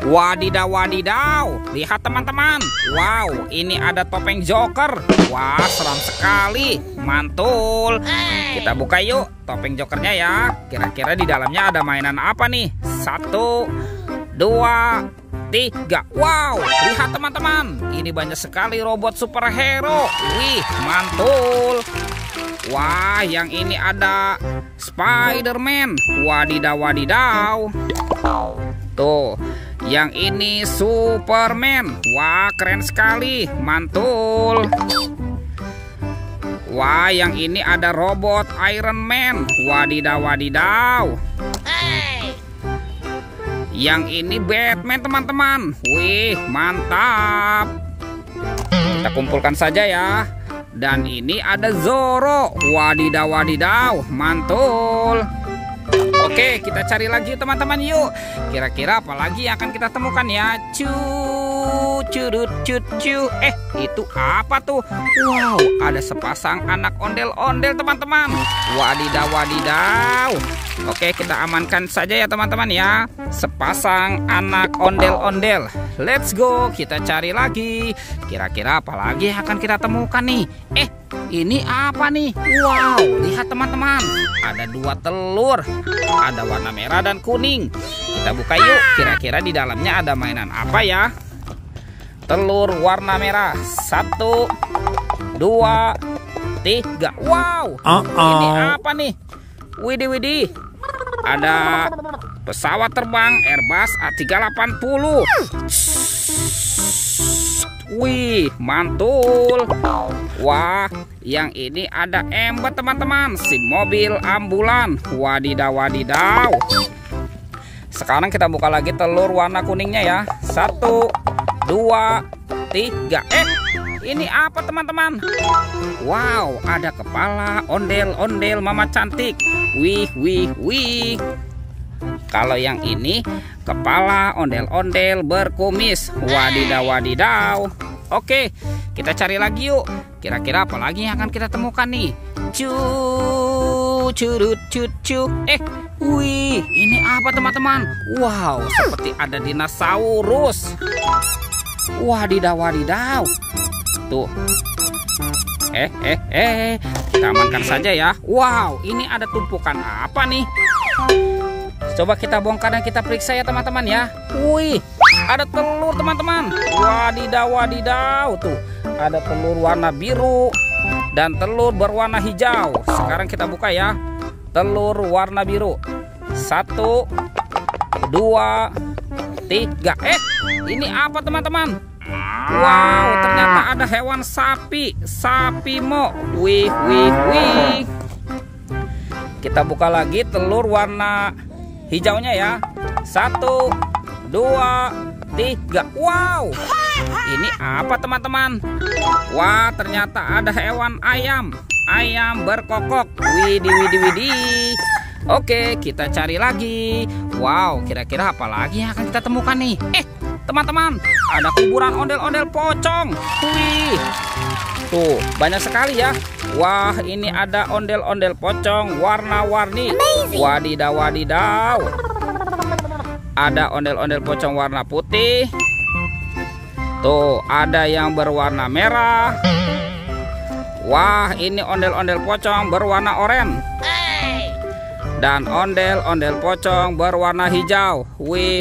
Wadidaw, wadidaw. Lihat teman-teman. Wow, ini ada topeng Joker. Wah, seram sekali. Mantul. Kita buka yuk topeng Jokernya ya. Kira-kira di dalamnya ada mainan apa nih? 1, 2, 3. Wow, lihat teman-teman. Ini banyak sekali robot superhero. Wih, mantul. Wah, yang ini ada Spider-Man. Wadidaw, wadidaw. Tuh, yang ini Superman. Wah, keren sekali. Mantul. Wah, yang ini ada robot Iron Man. Wadidaw, wadidaw. Yang ini Batman teman-teman. Wih, mantap. Kita kumpulkan saja ya. Dan ini ada Zoro. Wadidaw, wadidaw. Mantul. Oke, kita cari lagi teman-teman yuk. Kira-kira apa lagi yang akan kita temukan ya? Curut. Itu apa tuh? Wow, ada sepasang anak ondel-ondel teman-teman. Wadidaw, wadidaw. Oke, kita amankan saja ya teman-teman ya. Sepasang anak ondel-ondel. Let's go, kita cari lagi. Kira-kira apa lagi yang akan kita temukan nih? Ini apa nih? Wow, lihat teman-teman. Ada 2 telur. Ada warna merah dan kuning. Kita buka yuk. Kira-kira di dalamnya ada mainan apa ya? Telur warna merah. 1, 2, 3. Wow, ini apa nih? Widih. Ada pesawat terbang Airbus A380. Wih, mantul. Wah, yang ini ada Ember teman-teman, si mobil ambulan. Wadidaw, wadidaw. Sekarang kita buka lagi telur warna kuningnya ya. 1, 2, 3. Ini apa teman-teman? Wow, ada kepala ondel-ondel mama cantik. Wih. Kalau yang ini kepala ondel-ondel berkumis. Wadidaw, wadidaw. Oke, kita cari lagi yuk. Kira-kira apa lagi yang akan kita temukan nih? Curut. Wih, ini apa teman-teman? Wow, seperti ada dinosaurus. Wadidaw, wadidaw. Tuh. Kita amankan saja ya. Wow, ini ada tumpukan apa nih? Coba kita bongkar dan kita periksa ya teman-teman ya. Wih, ada telur teman-teman. Wadidaw, wadidaw. Tuh, ada telur warna biru dan telur berwarna hijau. Sekarang kita buka ya. Telur warna biru. 1, 2, 3. Ini apa teman-teman? Wow, ternyata ada hewan sapi. Sapi mo. Wih. Kita buka lagi telur warna hijaunya ya. 1, 2, 3. Wow, ini apa teman-teman? Wah, ternyata ada hewan ayam. Ayam berkokok. Widih. Oke, kita cari lagi. Wow, kira-kira apa lagi yang akan kita temukan nih? Teman-teman, ada kuburan ondel-ondel pocong. Wih, tuh banyak sekali ya. Wah, ini ada ondel-ondel pocong warna-warni. Wadidaw, wadidaw. Ada ondel-ondel pocong warna putih. Tuh, ada yang berwarna merah. Wah, ini ondel-ondel pocong berwarna oranye. Dan ondel-ondel pocong berwarna hijau. Wih,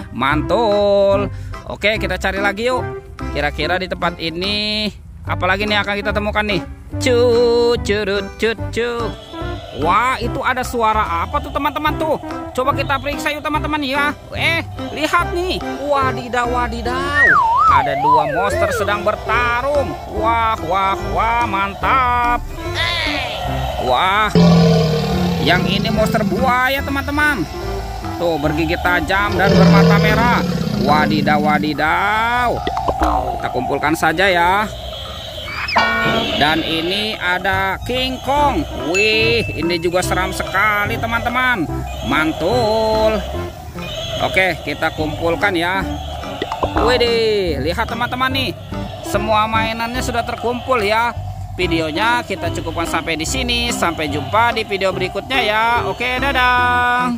mantul. Oke, kita cari lagi yuk. Kira-kira di tempat ini apalagi nih akan kita temukan nih? Curut. Wah, itu ada suara apa tuh teman-teman tuh? Coba kita periksa yuk teman-teman ya. Lihat nih. Wadidaw, wadidaw. Ada 2 monster sedang bertarung. Wah, mantap. Wah, yang ini monster buaya teman-teman. Tuh, bergigi tajam dan bermata merah. Wadidaw, wadidaw. Kita kumpulkan saja ya. Dan ini ada King Kong. Wih, ini juga seram sekali teman-teman. Mantul. Oke, kita kumpulkan ya. Widih, lihat teman-teman nih. Semua mainannya sudah terkumpul ya. Videonya kita cukupkan sampai di sini. Sampai jumpa di video berikutnya ya. Oke, dadah.